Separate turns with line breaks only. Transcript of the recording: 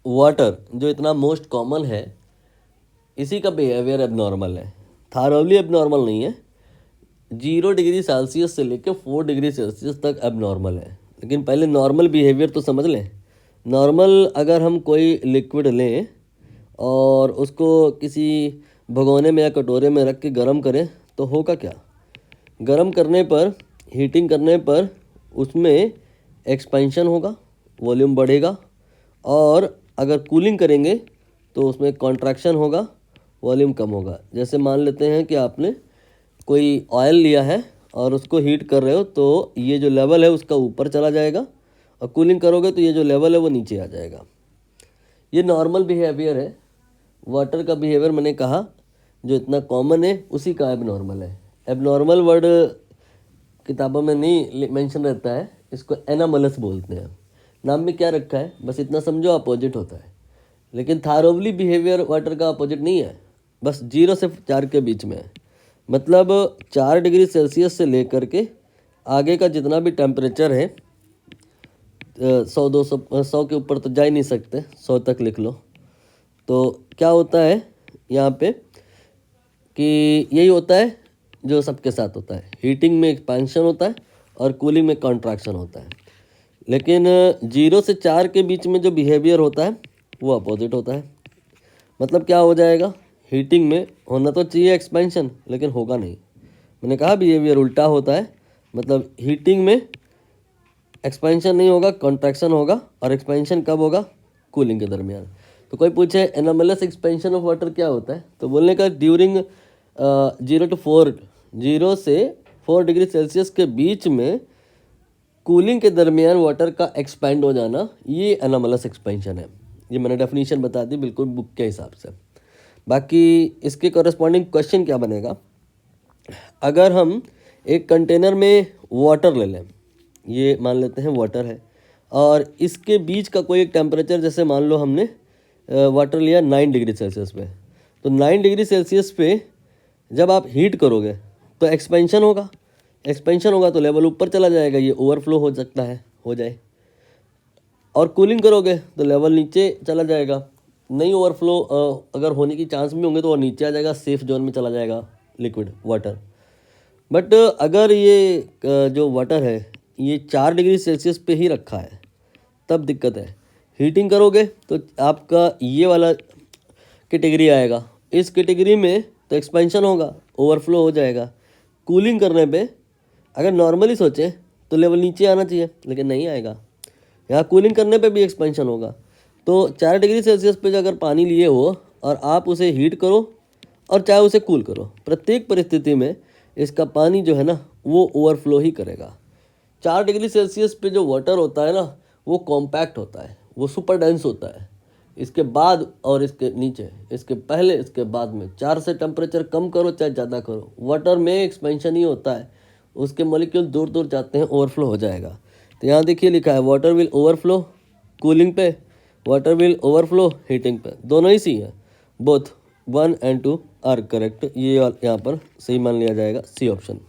Water जो इतना most common है, इसी का बिहेवियर एबनॉर्मल है, थारोवली एबनॉर्मल नहीं है। 0 डिग्री सेल्सियस से लेकर 4 डिग्री सेल्सियस तक एबनॉर्मल है। लेकिन पहले नॉर्मल बिहेवियर तो समझ लें। नॉर्मल अगर हम कोई लिक्विड लें और उसको किसी भगोने में या कटोरे में रख के गर्म करें तो होगा क्या? गर्म करने पर, हीटिंग करने पर उसमें एक्सपेंशन होगा, वॉल्यूम बढ़ेगा। और अगर कूलिंग करेंगे तो उसमें कॉन्ट्रैक्शन होगा, वॉल्यूम कम होगा। जैसे मान लेते हैं कि आपने कोई ऑयल लिया है और उसको हीट कर रहे हो तो ये जो लेवल है उसका ऊपर चला जाएगा, और कूलिंग करोगे तो ये जो लेवल है वो नीचे आ जाएगा। ये नॉर्मल बिहेवियर है। वाटर का बिहेवियर मैंने कहा जो इतना कॉमन है उसी का एबनॉर्मल है। एबनॉर्मल वर्ड किताबों में नहीं मेंशन रहता है, इसको एनामलस बोलते हैं। नाम में क्या रखा है बस इतना समझो, अपोजिट होता है। लेकिन थारोवली बिहेवियर वाटर का अपोजिट नहीं है, बस 0 से 4 के बीच में है। मतलब 4 डिग्री सेल्सियस से लेकर के आगे का जितना भी टेम्परेचर है, 100 के ऊपर तो जा ही नहीं सकते, 100 तक लिख लो। तो क्या होता है यहाँ पे कि यही होता है जो सबके साथ होता है। हीटिंग में एक्सपेंशन होता है और कूलिंग में कॉन्ट्रैक्शन होता है। लेकिन 0 से 4 के बीच में जो बिहेवियर होता है वो अपोजिट होता है। मतलब क्या हो जाएगा, हीटिंग में होना तो चाहिए एक्सपेंशन, लेकिन होगा नहीं। मैंने कहा बिहेवियर उल्टा होता है। मतलब हीटिंग में एक्सपेंशन नहीं होगा, कॉन्ट्रैक्शन होगा। और एक्सपेंशन कब होगा? कूलिंग के दरमियान। तो कोई पूछे एनोमलस एक्सपेंशन ऑफ वाटर क्या होता है, तो बोलने का ड्यूरिंग 0 से 4 डिग्री सेल्सियस के बीच में कूलिंग के दरमियान वाटर का एक्सपेंड हो जाना, ये एनोमलस एक्सपेंशन है। ये मैंने डेफिनेशन बता दी बिल्कुल बुक के हिसाब से। बाकी इसके कॉरेस्पॉन्डिंग क्वेश्चन क्या बनेगा, अगर हम एक कंटेनर में वाटर ले लें, ये मान लेते हैं वाटर है, और इसके बीच का कोई एक टेम्परेचर, जैसे मान लो हमने वाटर लिया 9 डिग्री सेल्सियस पे, तो 9 डिग्री सेल्सियस पे जब आप हीट करोगे तो एक्सपेंशन होगा। एक्सपेंशन होगा तो लेवल ऊपर चला जाएगा, ये ओवरफ्लो हो सकता है, हो जाए। और कूलिंग करोगे तो लेवल नीचे चला जाएगा। नहीं ओवरफ्लो अगर होने की चांस भी होंगे तो वो नीचे आ जाएगा, सेफ जोन में चला जाएगा लिक्विड वाटर। बट अगर ये जो वाटर है ये 4 डिग्री सेल्सियस पे ही रखा है तब दिक्कत है। हीटिंग करोगे तो आपका ये वाला कैटेगरी आएगा, इस कैटेगरी में तो एक्सपेंशन होगा, ओवरफ्लो हो जाएगा। कूलिंग करने पे अगर नॉर्मली सोचें तो लेवल नीचे आना चाहिए, लेकिन नहीं आएगा। यहाँ कूलिंग करने पे भी एक्सपेंशन होगा। तो 4 डिग्री सेल्सियस पे अगर पानी लिए हो और आप उसे हीट करो और चाहे उसे कूल करो, प्रत्येक परिस्थिति में इसका पानी जो है ना वो ओवरफ्लो ही करेगा। 4 डिग्री सेल्सियस पे जो वाटर होता है ना वो कॉम्पैक्ट होता है, वो सुपर डेंस होता है। इसके बाद और इसके नीचे, इसके पहले इसके बाद में 4 से टेम्परेचर कम करो चाहे ज़्यादा करो, वाटर में एक्सपेंशन ही होता है। उसके मॉलिक्यूल दूर दूर जाते हैं, ओवरफ्लो हो जाएगा। तो यहाँ देखिए लिखा है वाटर विल ओवरफ्लो कूलिंग पे, वाटर विल ओवरफ्लो हीटिंग पे। दोनों ही सी है, बोथ 1 and 2 आर करेक्ट। ये यहाँ पर सही मान लिया जाएगा, सी ऑप्शन।